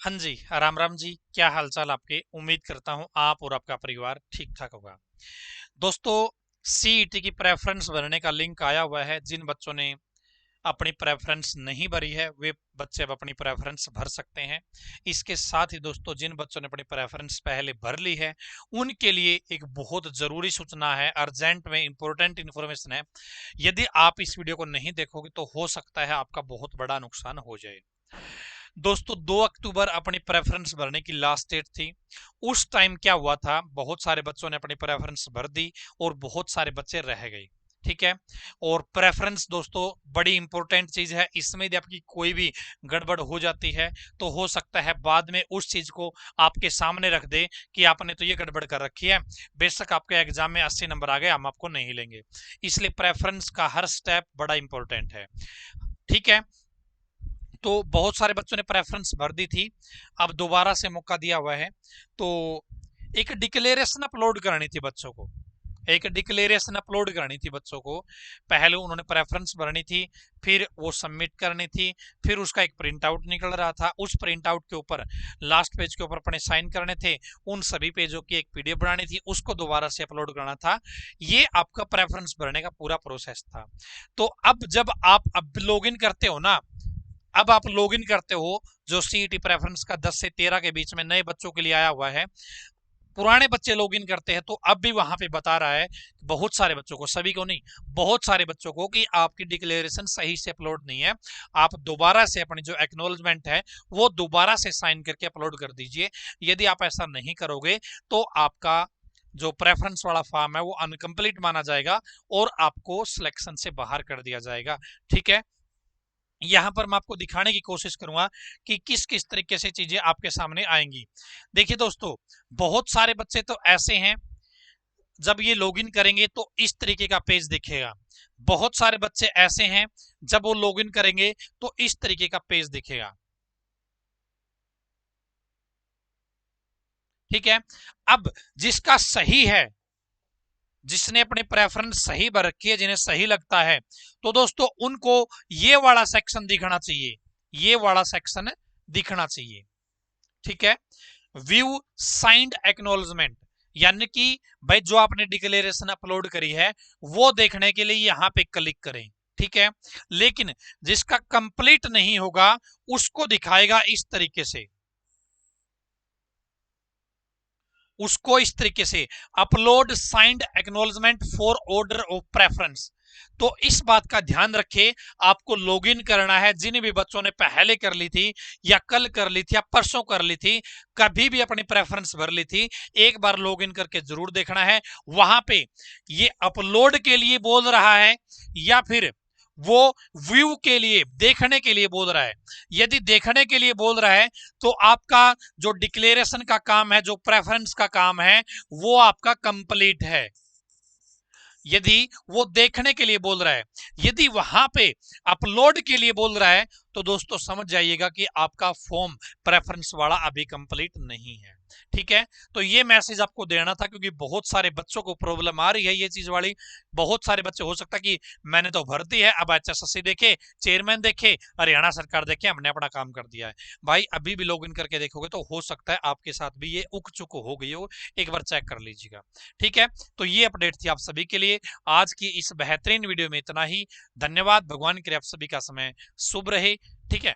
हाँ जी, राम राम जी। क्या हालचाल आपके? उम्मीद करता हूँ आप और आपका परिवार ठीक ठाक होगा। दोस्तों, सीईटी की प्रेफरेंस भरने का लिंक आया हुआ है। जिन बच्चों ने अपनी प्रेफरेंस नहीं भरी है वे बच्चे अब अपनी प्रेफरेंस भर सकते हैं। इसके साथ ही दोस्तों, जिन बच्चों ने अपनी प्रेफरेंस पहले भर ली है उनके लिए एक बहुत जरूरी सूचना है, अर्जेंट में इंपॉर्टेंट इन्फॉर्मेशन है। यदि आप इस वीडियो को नहीं देखोगे तो हो सकता है आपका बहुत बड़ा नुकसान हो जाए। दोस्तों, 2 अक्टूबर अपनी प्रेफरेंस भरने की लास्ट डेट थी। उस टाइम क्या हुआ था, बहुत सारे बच्चों ने अपनी प्रेफरेंस भर दी और बहुत सारे बच्चे रह गए। ठीक है। और प्रेफरेंस दोस्तों बड़ी इंपॉर्टेंट चीज है। इसमें यदि आपकी कोई भी गड़बड़ हो जाती है तो हो सकता है बाद में उस चीज को आपके सामने रख दे कि आपने तो ये गड़बड़ कर रखी है, बेशक आपके एग्जाम में 80 नंबर आ गए, हम आपको नहीं लेंगे। इसलिए प्रेफरेंस का हर स्टेप बड़ा इंपॉर्टेंट है। ठीक है। तो बहुत सारे बच्चों ने प्रेफरेंस भर दी थी, अब दोबारा से मौका दिया हुआ है। तो एक डिक्लेरेशन अपलोड करनी थी बच्चों को, एक डिक्लेरेशन अपलोड करनी थी बच्चों को। पहले उन्होंने प्रेफरेंस भरनी थी, फिर वो सबमिट करनी थी, फिर उसका एक प्रिंट आउट निकल रहा था। उस प्रिंट आउट के ऊपर लास्ट पेज के ऊपर अपने साइन करने थे, उन सभी पेजों की एक पीडीएफ बनानी थी, उसको दोबारा से अपलोड करना था। ये आपका प्रेफरेंस भरने का पूरा प्रोसेस था। तो अब जब आप अब लॉगिन करते हो ना, अब आप लॉगिन करते हो, जो सीईटी प्रेफरेंस का 10 से 13 के बीच में नए बच्चों के लिए आया हुआ है, पुराने बच्चे लॉगिन करते हैं तो अब भी वहां पे बता रहा है बहुत सारे बच्चों को, सभी को नहीं, बहुत सारे बच्चों को, कि आपकी डिक्लेरेशन सही से अपलोड नहीं है। आप दोबारा से अपनी जो एक्नॉलेजमेंट है वो दोबारा से साइन करके अपलोड कर दीजिए। यदि आप ऐसा नहीं करोगे तो आपका जो प्रेफरेंस वाला फॉर्म है वो अनकंप्लीट माना जाएगा और आपको सिलेक्शन से बाहर कर दिया जाएगा। ठीक है। यहां पर मैं आपको दिखाने की कोशिश करूंगा कि किस किस तरीके से चीजें आपके सामने आएंगी। देखिए दोस्तों, बहुत सारे बच्चे तो ऐसे हैं, जब ये लॉगिन करेंगे तो इस तरीके का पेज दिखेगा। बहुत सारे बच्चे ऐसे हैं, जब वो लॉगिन करेंगे तो इस तरीके का पेज दिखेगा। ठीक है। अब जिसका सही है, जिसने अपनी प्रेफरेंस सही भर रखी है, जिन्हें सही लगता है, तो दोस्तों उनको ये वाला सेक्शन दिखना चाहिए, ये वाला सेक्शन दिखना चाहिए। ठीक है। व्यू साइंड एक्नॉलेजमेंट, यानी कि भाई जो आपने डिक्लेरेशन अपलोड करी है वो देखने के लिए यहां पे क्लिक करें। ठीक है। लेकिन जिसका कंप्लीट नहीं होगा उसको दिखाएगा इस तरीके से, उसको इस तरीके से, upload signed acknowledgement for order of preference. तो इस बात का ध्यान रखें, आपको लॉगिन करना है। जिन भी बच्चों ने पहले कर ली थी या कल कर ली थी या परसों कर ली थी, कभी भी अपनी प्रेफरेंस भर ली थी, एक बार लॉगिन करके जरूर देखना है। वहां पे ये अपलोड के लिए बोल रहा है या फिर वो व्यू के लिए, देखने के लिए बोल रहा है। यदि देखने के लिए बोल रहा है तो आपका जो डिक्लेरेशन का काम है, जो प्रेफरेंस का काम है, वो आपका कंप्लीट है। यदि वो देखने के लिए बोल रहा है, यदि वहां पे अपलोड के लिए बोल रहा है, तो दोस्तों समझ जाइएगा कि आपका फॉर्म प्रेफरेंस वाला अभी कंप्लीट नहीं है। ठीक है। तो ये मैसेज आपको देना था, क्योंकि बहुत सारे बच्चों को प्रॉब्लम आ रही है ये चीज वाली। बहुत सारे बच्चे, हो सकता है कि मैंने तो भर दी है, अब एचएसएससी देखे, चेयरमैन देखे, हरियाणा सरकार देखे, हमने अपना काम कर दिया है। भाई अभी भी लॉग इन करके देखोगे तो हो सकता है आपके साथ भी ये उक चुक हो गई हो, एक बार चेक कर लीजिएगा। ठीक है। तो ये अपडेट थी आप सभी के लिए आज की इस बेहतरीन वीडियो में। इतना ही। धन्यवाद। भगवान करे आप सभी का समय शुभ रहे। ठीक है।